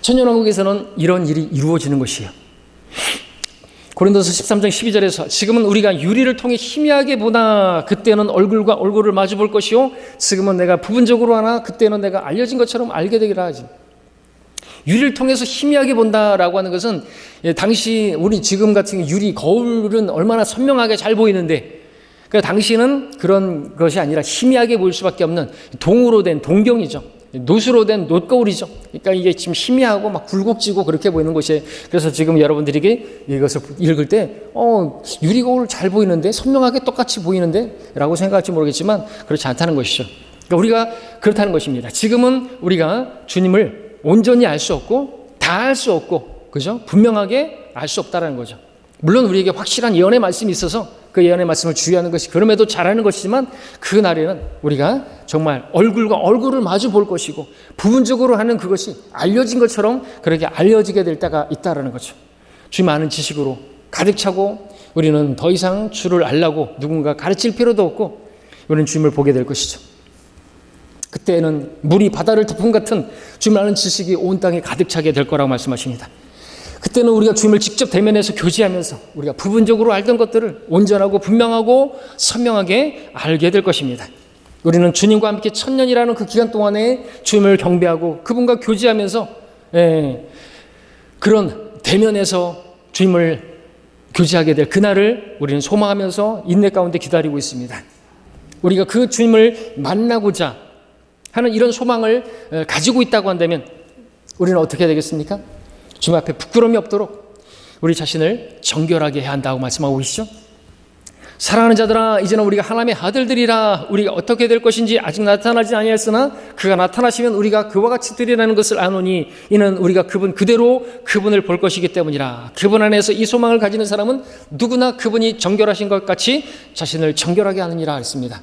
Speaker 1: 천년왕국에서는 이런 일이 이루어지는 것이에요. 고린도서 13장 12절에서 지금은 우리가 유리를 통해 희미하게 보나 그때는 얼굴과 얼굴을 마주 볼 것이요 지금은 내가 부분적으로 하나 그때는 내가 알려진 것처럼 알게 되리라 하지. 유리를 통해서 희미하게 본다라고 하는 것은 당시 우리 지금 같은 유리 거울은 얼마나 선명하게 잘 보이는데 그 당시는 그런 것이 아니라 희미하게 보일 수밖에 없는 동으로 된 동경이죠. 노수로 된 놋거울이죠. 그러니까 이게 지금 희미하고 막 굴곡지고 그렇게 보이는 것이에요. 그래서 지금 여러분들에게 이것을 읽을 때 유리거울 잘 보이는데 선명하게 똑같이 보이는데 라고 생각할지 모르겠지만 그렇지 않다는 것이죠. 그러니까 우리가 그렇다는 것입니다. 지금은 우리가 주님을 온전히 알 수 없고 다 알 수 없고 그죠? 분명하게 알 수 없다는 거죠. 물론 우리에게 확실한 예언의 말씀이 있어서 그 예언의 말씀을 주의하는 것이 그럼에도 잘하는 것이지만 그 날에는 우리가 정말 얼굴과 얼굴을 마주 볼 것이고 부분적으로 하는 그것이 알려진 것처럼 그렇게 알려지게 될 때가 있다는 거죠. 주님 아는 지식으로 가득 차고 우리는 더 이상 주를 알라고 누군가 가르칠 필요도 없고 우리는 주님을 보게 될 것이죠. 그때는 물이 바다를 덮은 같은 주님을 아는 지식이 온 땅에 가득 차게 될 거라고 말씀하십니다. 그때는 우리가 주님을 직접 대면해서 교제하면서 우리가 부분적으로 알던 것들을 온전하고 분명하고 선명하게 알게 될 것입니다. 우리는 주님과 함께 1000년이라는 그 기간 동안에 주님을 경배하고 그분과 교제하면서 그런 대면에서 주님을 교제하게 될 그날을 우리는 소망하면서 인내 가운데 기다리고 있습니다. 우리가 그 주님을 만나고자 하는 이런 소망을 가지고 있다고 한다면 우리는 어떻게 되겠습니까? 주님 앞에 부끄러움이 없도록 우리 자신을 정결하게 해야 한다고 말씀하고 계시죠. 사랑하는 자들아 이제는 우리가 하나님의 아들들이라 우리가 어떻게 될 것인지 아직 나타나지 아니하였으나 그가 나타나시면 우리가 그와 같이 되리라는 것을 아노니 이는 우리가 그분 그대로 그분을 볼 것이기 때문이라. 그분 안에서 이 소망을 가지는 사람은 누구나 그분이 정결하신 것 같이 자신을 정결하게 하느니라 했습니다.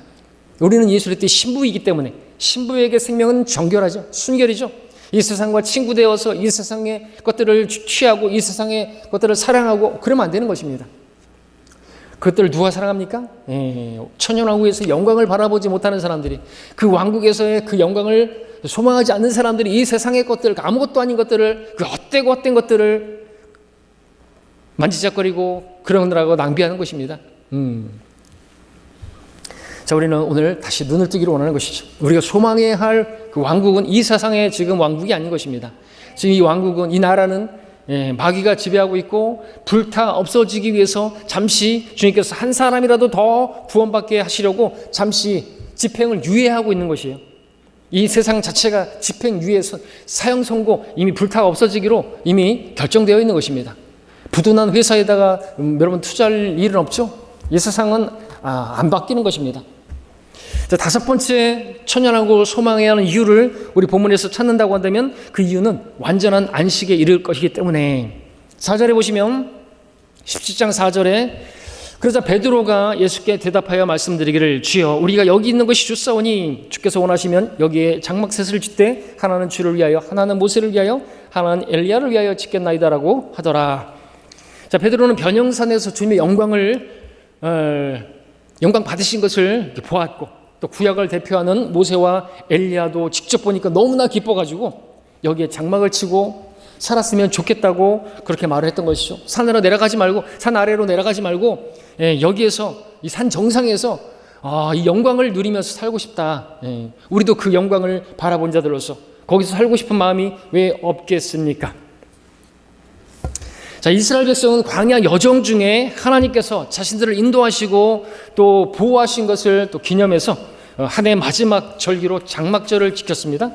Speaker 1: 우리는 예수 그리스도의 신부이기 때문에 신부에게 생명은 정결하죠. 순결이죠. 이 세상과 친구되어서 이 세상의 것들을 취하고 이 세상의 것들을 사랑하고 그러면 안 되는 것입니다. 그것들을 누가 사랑합니까? 천년왕국에서 영광을 바라보지 못하는 사람들이 그 왕국에서의 그 영광을 소망하지 않는 사람들이 이 세상의 것들 아무것도 아닌 것들을 그 헛된 것들을 만지작거리고 그러느라고 낭비하는 것입니다. 자, 우리는 오늘 다시 눈을 뜨기를 원하는 것이죠. 우리가 소망해야 할 그 왕국은 이 세상의 지금 왕국이 아닌 것입니다. 지금 이 왕국은 이 나라는 마귀가 지배하고 있고 불타 없어지기 위해서 잠시 주님께서 한 사람이라도 더 구원받게 하시려고 잠시 집행을 유예하고 있는 것이에요. 이 세상 자체가 집행유예, 사형 선고 이미 불타가 없어지기로 이미 결정되어 있는 것입니다. 부도난 회사에다가 여러분 투자할 일은 없죠. 이 세상은 안 바뀌는 것입니다. 자, 다섯 번째 천연왕국을 소망해야 하는 이유를 우리 본문에서 찾는다고 한다면 그 이유는 완전한 안식에 이를 것이기 때문에 4절에 보시면 17장 4절에 그러자 베드로가 예수께 대답하여 말씀드리기를 주여 우리가 여기 있는 것이 좋사오니 주께서 원하시면 여기에 장막셋을 짓되 하나는 주를 위하여 하나는 모세를 위하여 하나는 엘리야를 위하여 짓겠나이다라고 하더라. 자, 베드로는 변형산에서 주님의 영광 받으신 것을 보았고 또 구약을 대표하는 모세와 엘리야도 직접 보니까 너무나 기뻐가지고 여기에 장막을 치고 살았으면 좋겠다고 그렇게 말을 했던 것이죠. 산으로 내려가지 말고 산 아래로 내려가지 말고 여기에서 이 산 정상에서 이 영광을 누리면서 살고 싶다. 우리도 그 영광을 바라본 자들로서 거기서 살고 싶은 마음이 왜 없겠습니까? 자, 이스라엘 백성은 광야 여정 중에 하나님께서 자신들을 인도하시고 또 보호하신 것을 또 기념해서 한 해 마지막 절기로 장막절을 지켰습니다.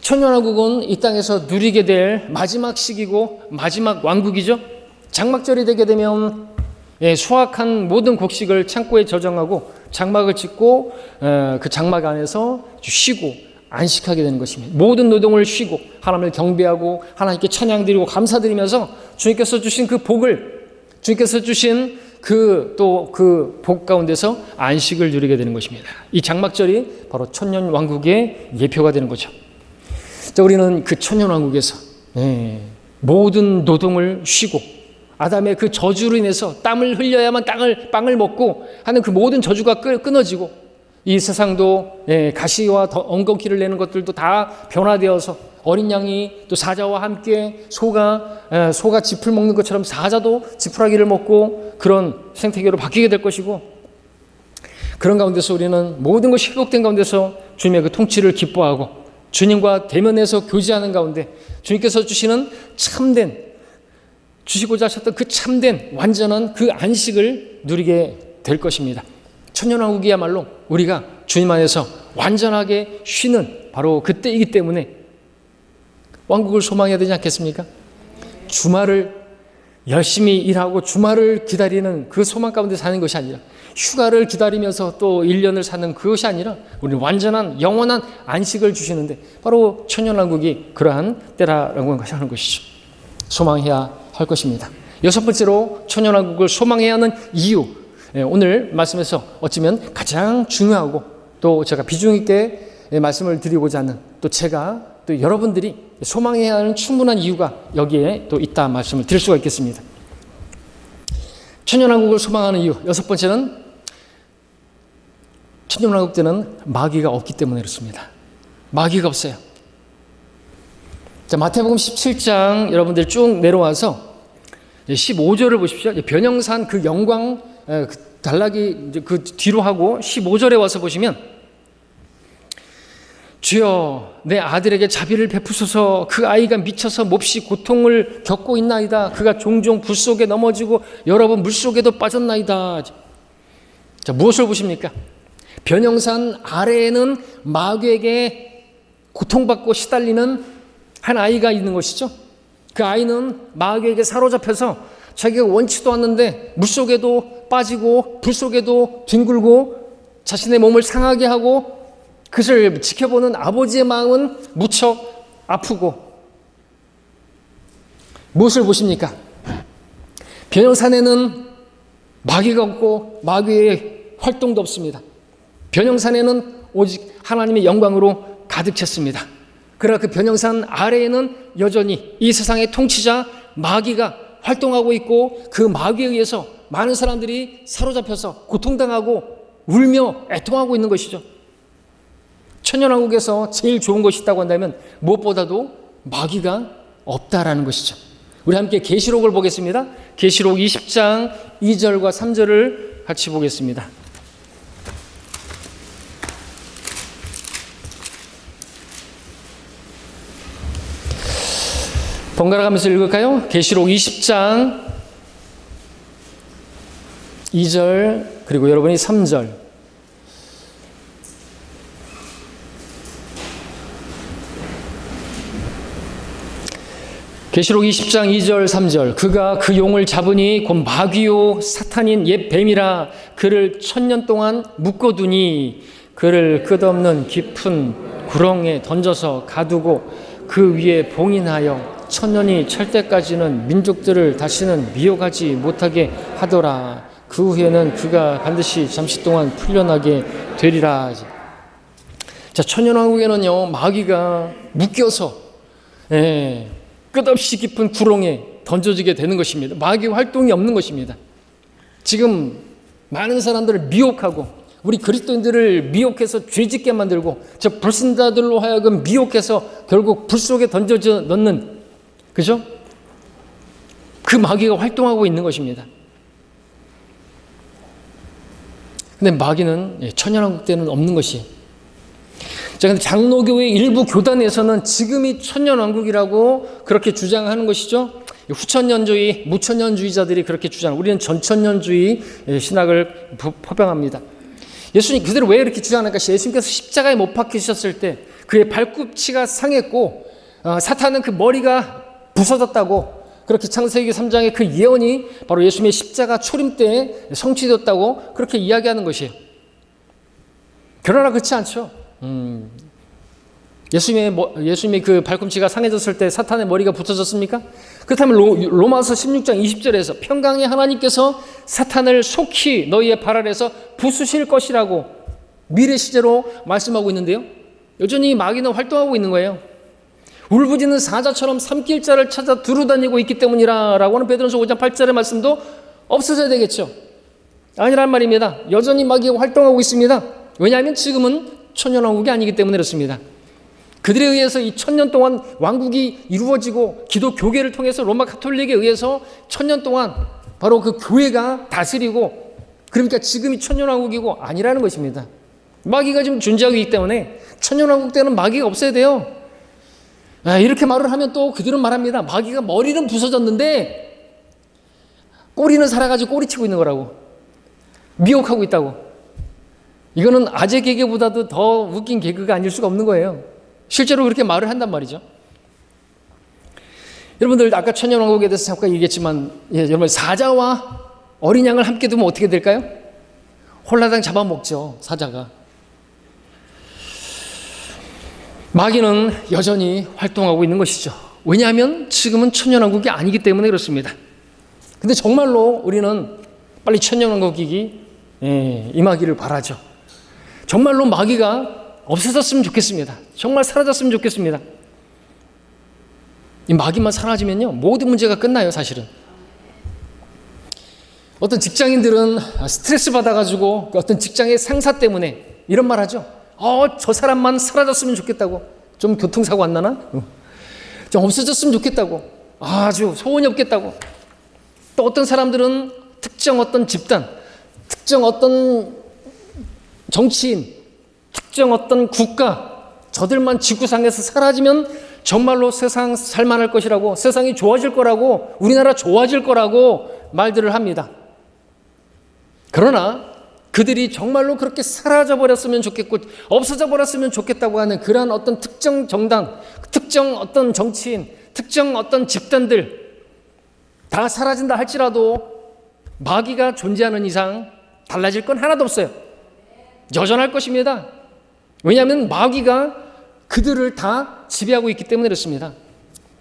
Speaker 1: 천년왕국은 이 땅에서 누리게 될 마지막 시기고 마지막 왕국이죠. 장막절이 되게 되면 수확한 모든 곡식을 창고에 저장하고 장막을 짓고 그 장막 안에서 쉬고 안식하게 되는 것입니다. 모든 노동을 쉬고 하나님을 경배하고 하나님께 찬양드리고 감사드리면서 주님께서 주신 그 복을 주님께서 주신 그 복 가운데서 안식을 누리게 되는 것입니다. 이 장막절이 바로 천년왕국의 예표가 되는 거죠. 자, 우리는 그 천년왕국에서 모든 노동을 쉬고 아담의 그 저주로 인해서 땀을 흘려야만 빵을 먹고 하는 그 모든 저주가 끊어지고 이 세상도 가시와 엉겅퀴를 내는 것들도 다 변화되어서 어린 양이 또 사자와 함께 소가 짚을 먹는 것처럼 사자도 지푸라기를 먹고 그런 생태계로 바뀌게 될 것이고 그런 가운데서 우리는 모든 것이 회복된 가운데서 주님의 그 통치를 기뻐하고 주님과 대면해서 교제하는 가운데 주님께서 주시는 주시고자 하셨던 그 참된 완전한 그 안식을 누리게 될 것입니다. 천년왕국이야말로 우리가 주님 안에서 완전하게 쉬는 바로 그때이기 때문에 왕국을 소망해야 되지 않겠습니까? 주말을 열심히 일하고 주말을 기다리는 그 소망 가운데 사는 것이 아니라 휴가를 기다리면서 또 1년을 사는 그것이 아니라 우리는 완전한 영원한 안식을 주시는데 바로 천년왕국이 그러한 때라고 하는 것이죠. 소망해야 할 것입니다. 여섯 번째로 천년왕국을 소망해야 하는 이유, 오늘 말씀에서 어쩌면 가장 중요하고 또 제가 비중 있게 말씀을 드리고자 하는 또 제가 또 여러분들이 소망해야 하는 충분한 이유가 여기에 또 있다 말씀을 드릴 수가 있겠습니다. 천년왕국을 소망하는 이유 여섯 번째는 천년왕국 때는 마귀가 없기 때문에 그렇습니다. 마귀가 없어요. 자, 마태복음 17장 여러분들 쭉 내려와서 15절을 보십시오. 변형산 그 영광 단락이 그 뒤로 하고 15절에 와서 보시면 주여 내 아들에게 자비를 베푸소서 그 아이가 미쳐서 몹시 고통을 겪고 있나이다. 그가 종종 불 속에 넘어지고 여러 번 물 속에도 빠졌나이다. 자, 무엇을 보십니까? 변형산 아래에는 마귀에게 고통받고 시달리는 한 아이가 있는 것이죠. 그 아이는 마귀에게 사로잡혀서 자기가 원치도 않는데 물 속에도 빠지고 불 속에도 뒹굴고 자신의 몸을 상하게 하고 그것을 지켜보는 아버지의 마음은 무척 아프고 무엇을 보십니까? 변형산에는 마귀가 없고 마귀의 활동도 없습니다. 변형산에는 오직 하나님의 영광으로 가득 찼습니다. 그러나 그 변형산 아래에는 여전히 이 세상의 통치자 마귀가 활동하고 있고 그 마귀에 의해서 많은 사람들이 사로잡혀서 고통당하고 울며 애통하고 있는 것이죠. 천년왕국에서 제일 좋은 것이 있다고 한다면 무엇보다도 마귀가 없다라는 것이죠. 우리 함께 계시록을 보겠습니다. 계시록 20장 2절과 3절을 같이 보겠습니다. 번갈아 가면서 읽을까요? 계시록 20장 2절 그리고 여러분이 3절 계시록 20장 2절 3절 그가 그 용을 잡으니 곧 마귀요 사탄인 옛 뱀이라 그를 1000년 동안 묶어두니 그를 끝없는 깊은 구렁에 던져서 가두고 그 위에 봉인하여 1000년이 찰 때까지는 민족들을 다시는 미혹하지 못하게 하더라. 그 후에는 그가 반드시 잠시 동안 풀려나게 되리라. 자, 천년왕국에는요 마귀가 묶여서 끝없이 깊은 구렁에 던져지게 되는 것입니다. 마귀 활동이 없는 것입니다. 지금 많은 사람들을 미혹하고 우리 그리스도인들을 미혹해서 죄짓게 만들고 저 불신자들로 하여금 미혹해서 결국 불 속에 던져져 넣는, 그죠? 그 마귀가 활동하고 있는 것입니다. 근데 마귀는 천년왕국 때는 없는 것이. 자, 근데 장로교회 일부 교단에서는 지금이 천년왕국이라고 그렇게 주장하는 것이죠. 후천년주의, 무천년주의자들이 그렇게 주장합니다. 우리는 전천년주의 신학을 포병합니다. 예수님 그대로 왜 이렇게 주장하는가? 예수님께서 십자가에 못 박히셨을 때 그의 발꿈치가 상했고 사탄은 그 머리가 부서졌다고, 그렇게 창세기 3장의 그 예언이 바로 예수님의 십자가 초림 때에 성취되었다고 그렇게 이야기하는 것이에요. 그러나 그렇지 않죠. 예수님의 그 발꿈치가 상해졌을 때 사탄의 머리가 부서졌습니까? 그렇다면 로마서 16장 20절에서 평강의 하나님께서 사탄을 속히 너희의 발 아래서 부수실 것이라고 미래 시제로 말씀하고 있는데요, 여전히 마귀는 활동하고 있는 거예요. 울부짖는 사자처럼 삼킬 자를 찾아 두루다니고 있기 때문이라고 하는 베드로서 5장 8절의 말씀도 없어져야 되겠죠. 아니란 말입니다. 여전히 마귀가 활동하고 있습니다. 왜냐하면 지금은 천년왕국이 아니기 때문에 그렇습니다. 그들에 의해서 이 1000년 동안 왕국이 이루어지고 기독 교계를 통해서 로마 가톨릭에 의해서 1000년 동안 바로 그 교회가 다스리고, 그러니까 지금이 천년왕국이고 아니라는 것입니다. 마귀가 지금 존재하고 있기 때문에 천년왕국 때는 마귀가 없어야 돼요. 이렇게 말을 하면 또 그들은 말합니다. 마귀가 머리는 부서졌는데 꼬리는 살아가지고 꼬리치고 있는 거라고, 미혹하고 있다고. 이거는 아재 개그보다도 더 웃긴 개그가 아닐 수가 없는 거예요. 실제로 그렇게 말을 한단 말이죠. 여러분들 아까 천년왕국에 대해서 잠깐 얘기했지만, 여러분 사자와 어린 양을 함께 두면 어떻게 될까요? 홀라당 잡아먹죠, 사자가. 마귀는 여전히 활동하고 있는 것이죠. 왜냐하면 지금은 천년왕국이 아니기 때문에 그렇습니다. 근데 정말로 우리는 빨리 천년왕국이 임하기를 바라죠. 정말로 마귀가 없어졌으면 좋겠습니다. 정말 사라졌으면 좋겠습니다. 이 마귀만 사라지면요 모든 문제가 끝나요. 사실은 어떤 직장인들은 스트레스 받아가지고 어떤 직장의 상사 때문에 이런 말 하죠. 저 사람만 사라졌으면 좋겠다고. 좀 교통사고 안 나나? 좀 없어졌으면 좋겠다고. 아주 소원이 없겠다고. 또 어떤 사람들은 특정 어떤 집단, 특정 어떤 정치인, 특정 어떤 국가, 저들만 지구상에서 사라지면 정말로 세상 살만할 것이라고, 세상이 좋아질 거라고, 우리나라 좋아질 거라고 말들을 합니다. 그러나 그들이 정말로 그렇게 사라져 버렸으면 좋겠고 없어져 버렸으면 좋겠다고 하는 그러한 어떤 특정 정당, 특정 어떤 정치인, 특정 어떤 집단들 다 사라진다 할지라도 마귀가 존재하는 이상 달라질 건 하나도 없어요. 여전할 것입니다. 왜냐하면 마귀가 그들을 다 지배하고 있기 때문에 그렇습니다.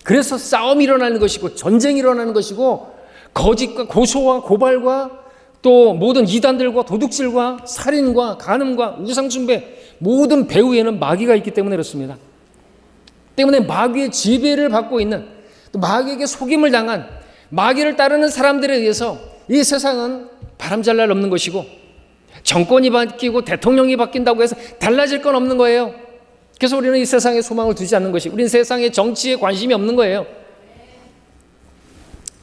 Speaker 1: 그래서 싸움이 일어나는 것이고 전쟁이 일어나는 것이고 거짓과 고소와 고발과 또 모든 이단들과 도둑질과 살인과 간음과 우상숭배 모든 배후에는 마귀가 있기 때문에 그렇습니다. 때문에 마귀의 지배를 받고 있는, 또 마귀에게 속임을 당한, 마귀를 따르는 사람들에 의해서 이 세상은 바람잘 날 없는 것이고 정권이 바뀌고 대통령이 바뀐다고 해서 달라질 건 없는 거예요. 그래서 우리는 이 세상에 소망을 두지 않는 것이, 우리는 세상의 정치에 관심이 없는 거예요.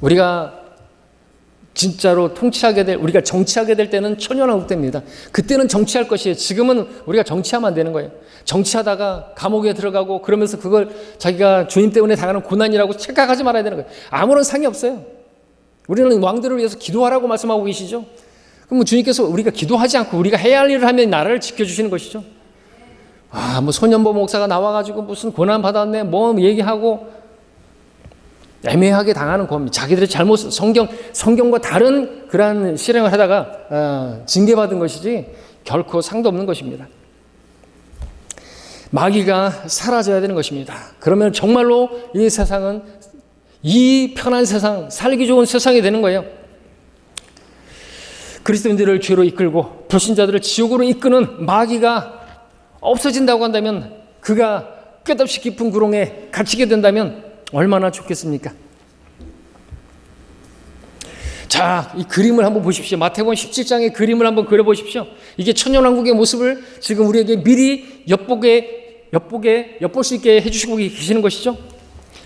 Speaker 1: 우리가 진짜로 우리가 정치하게 될 때는 천년왕국 때입니다. 그때는 정치할 것이에요. 지금은 우리가 정치하면 안 되는 거예요. 정치하다가 감옥에 들어가고 그러면서 그걸 자기가 주님 때문에 당하는 고난이라고 착각하지 말아야 되는 거예요. 아무런 상이 없어요. 우리는 왕들을 위해서 기도하라고 말씀하고 계시죠. 그럼 주님께서 우리가 기도하지 않고 우리가 해야 할 일을 하면 나라를 지켜주시는 것이죠. 소년보 목사가 나와가지고 무슨 고난 받았네 뭐 얘기하고, 애매하게 당하는 겁니다. 자기들의 잘못 성경과 다른 그러한 실행을 하다가 징계받은 것이지 결코 상도 없는 것입니다. 마귀가 사라져야 되는 것입니다. 그러면 정말로 이 세상은 이 편한 세상, 살기 좋은 세상이 되는 거예요. 그리스도인들을 죄로 이끌고 불신자들을 지옥으로 이끄는 마귀가 없어진다고 한다면, 그가 끝없이 깊은 구렁에 갇히게 된다면 얼마나 좋겠습니까? 자, 이 그림을 한번 보십시오. 마태복음 17장의 그림을 한번 그려보십시오. 이게 천년왕국의 모습을 지금 우리에게 미리 엿볼 수 있게 해주시고 계시는 것이죠.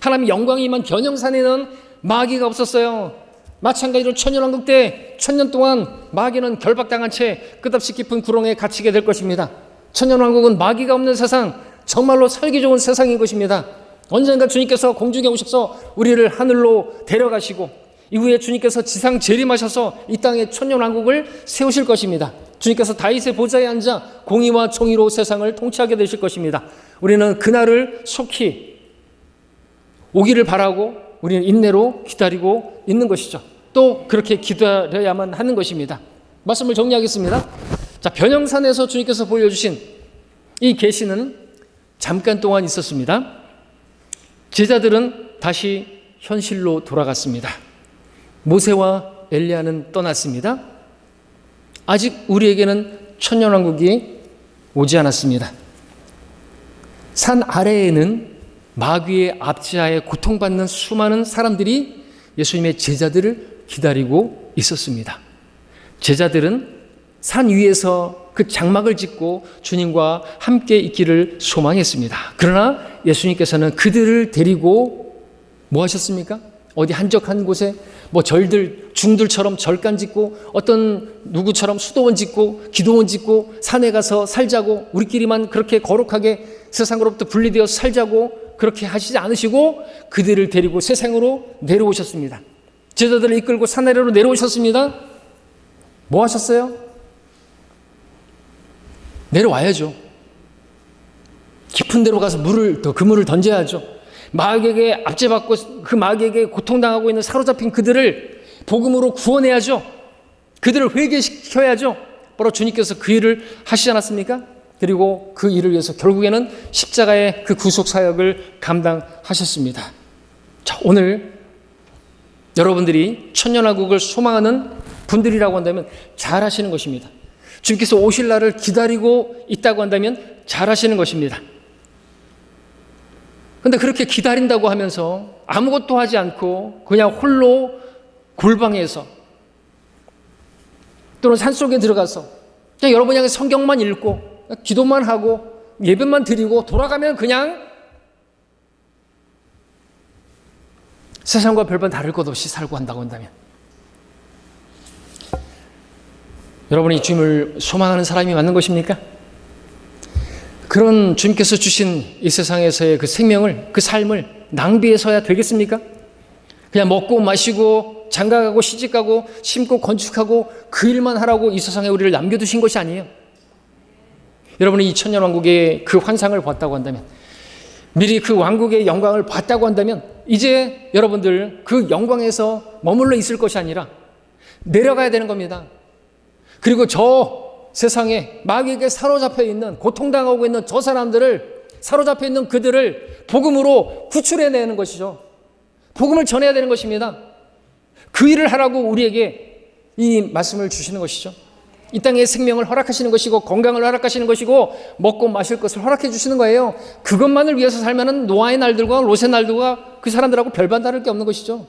Speaker 1: 하나님의 영광이 임한 변형산에는 마귀가 없었어요. 마찬가지로 천년왕국 때 천년 동안 마귀는 결박당한 채 끝없이 깊은 구렁에 갇히게 될 것입니다. 천년왕국은 마귀가 없는 세상, 정말로 살기 좋은 세상인 것입니다. 언젠가 주님께서 공중에 오셔서 우리를 하늘로 데려가시고 이후에 주님께서 지상 재림하셔서 이 땅에 천년왕국을 세우실 것입니다. 주님께서 다윗의 보좌에 앉아 공의와 정의로 세상을 통치하게 되실 것입니다. 우리는 그날을 속히 오기를 바라고 우리는 인내로 기다리고 있는 것이죠. 또 그렇게 기다려야만 하는 것입니다. 말씀을 정리하겠습니다. 자, 변형산에서 주님께서 보여주신 이 계시는 잠깐 동안 있었습니다. 제자들은 다시 현실로 돌아갔습니다. 모세와 엘리야는 떠났습니다. 아직 우리에게는 천년왕국이 오지 않았습니다. 산 아래에는 마귀의 압제하에 고통받는 수많은 사람들이 예수님의 제자들을 기다리고 있었습니다. 제자들은 산 위에서 그 장막을 짓고 주님과 함께 있기를 소망했습니다. 그러나 예수님께서는 그들을 데리고 뭐 하셨습니까? 어디 한적한 곳에 중들처럼 절간 짓고 어떤 누구처럼 수도원 짓고 기도원 짓고 산에 가서 살자고, 우리끼리만 그렇게 거룩하게 세상으로부터 분리되어 살자고 그렇게 하시지 않으시고 그들을 데리고 세상으로 내려오셨습니다. 제자들을 이끌고 산 아래로 내려오셨습니다. 뭐 하셨어요? 내려와야죠. 깊은 데로 가서 그물을 던져야죠. 마귀에게 압제받고 그 마귀에게 고통당하고 있는 사로잡힌 그들을 복음으로 구원해야죠. 그들을 회개시켜야죠. 바로 주님께서 그 일을 하시지 않았습니까? 그리고 그 일을 위해서 결국에는 십자가의 그 구속 사역을 감당하셨습니다. 자, 오늘 여러분들이 천년왕국을 소망하는 분들이라고 한다면 잘하시는 것입니다. 주님께서 오실 날을 기다리고 있다고 한다면 잘하시는 것입니다. 그런데 그렇게 기다린다고 하면서 아무것도 하지 않고 그냥 홀로 골방에서 또는 산속에 들어가서 그냥 여러분이 그냥 성경만 읽고 기도만 하고 예배만 드리고 돌아가면 그냥 세상과 별반 다를 것 없이 살고 한다고 한다면, 여러분이 주님을 소망하는 사람이 맞는 것입니까? 그런 주님께서 주신 이 세상에서의 그 생명을, 그 삶을 낭비해서야 되겠습니까? 그냥 먹고 마시고 장가가고 시집가고 심고 건축하고 그 일만 하라고 이 세상에 우리를 남겨두신 것이 아니에요. 여러분이 이 천년왕국의 그 환상을 봤다고 한다면, 미리 그 왕국의 영광을 봤다고 한다면 이제 여러분들 그 영광에서 머물러 있을 것이 아니라 내려가야 되는 겁니다. 그리고 저 세상에 마귀에게 사로잡혀 있는, 고통당하고 있는 저 사람들을, 사로잡혀 있는 그들을 복음으로 구출해내는 것이죠. 복음을 전해야 되는 것입니다. 그 일을 하라고 우리에게 이 말씀을 주시는 것이죠. 이 땅의 생명을 허락하시는 것이고 건강을 허락하시는 것이고 먹고 마실 것을 허락해 주시는 거예요. 그것만을 위해서 살면은 노아의 날들과 롯의 날들과 그 사람들하고 별반 다를 게 없는 것이죠.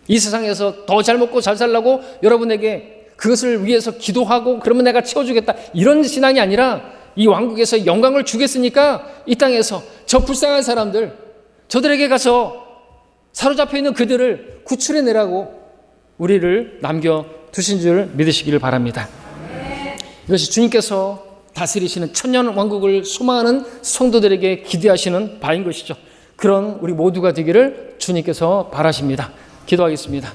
Speaker 1: 이 세상에서 더 잘 먹고 잘 살라고 여러분에게 그것을 위해서 기도하고 그러면 내가 채워주겠다, 이런 신앙이 아니라 이 왕국에서 영광을 주겠으니까 이 땅에서 저 불쌍한 사람들, 저들에게 가서 사로잡혀 있는 그들을 구출해내라고 우리를 남겨두신 줄 믿으시기를 바랍니다. 이것이 주님께서 다스리시는 천년 왕국을 소망하는 성도들에게 기대하시는 바인 것이죠. 그런 우리 모두가 되기를 주님께서 바라십니다. 기도하겠습니다.